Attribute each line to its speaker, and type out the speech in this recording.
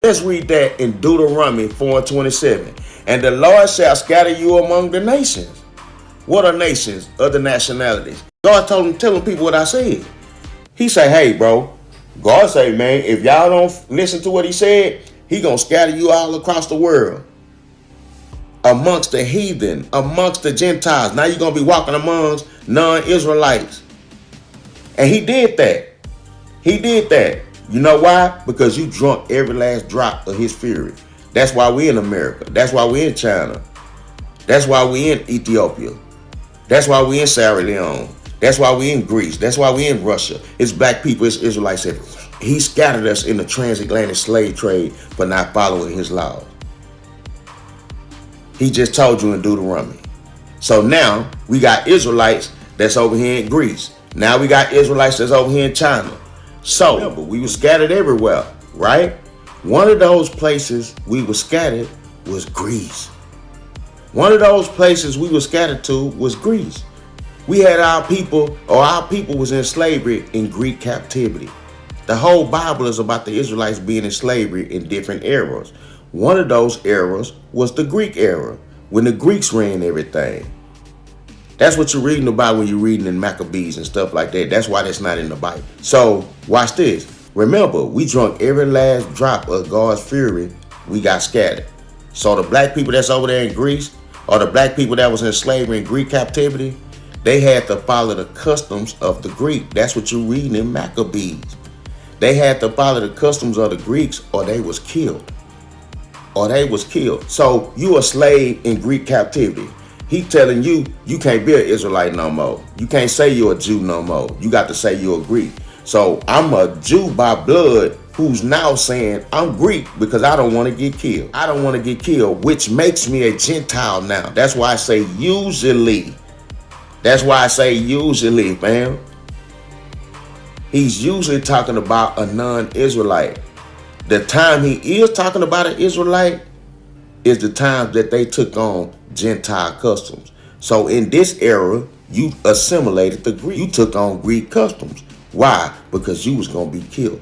Speaker 1: Let's read that in Deuteronomy 4:27. And the Lord shall scatter you among the nations. What are nations? Other nationalities. God told him, telling people what I said. He say, hey, bro. God say, man, if y'all don't listen to what he said, he gonna scatter you all across the world. Amongst the heathen, amongst the Gentiles. Now you're gonna be walking amongst non-Israelites. And he did that. He did that. You know why? Because you drunk every last drop of his fury. That's why we in America. That's why we in China. That's why we in Ethiopia. That's why we in Sierra Leone. That's why we in Greece. That's why we in Russia. It's black people, it's Israelites. He scattered us in the transatlantic slave trade for not following his laws. He just told you in Deuteronomy. So now we got Israelites that's over here in Greece. Now we got Israelites that's over here in China. So remember, we were scattered everywhere, right? One of those places we were scattered was Greece. One of those places we were scattered to was Greece. We had our people was in slavery in Greek captivity. The whole Bible is about the Israelites being in slavery in different eras. One of those eras was the Greek era, when the Greeks ran everything. That's what you're reading about when you're reading in Maccabees and stuff like that. That's why that's not in the Bible. So watch this. Remember, we drunk every last drop of God's fury. We got scattered. So the black people that's over there in Greece, or the black people that was in slavery in Greek captivity, they had to follow the customs of the Greek. That's what you're reading in Maccabees. They had to follow the customs of the Greeks, or they was killed. So you a slave in Greek captivity. He telling you, you can't be an Israelite no more. You can't say you're a Jew no more. You got to say you're a Greek. So I'm a Jew by blood who's now saying I'm Greek because I don't want to get killed. I don't want to get killed, which makes me a Gentile now. That's why I say usually. That's why I say usually, fam. He's usually talking about a non-Israelite. The time he is talking about an Israelite is the time that they took on Gentile customs. So in this era, you assimilated the Greek. You took on Greek customs. Why? Because you was going to be killed.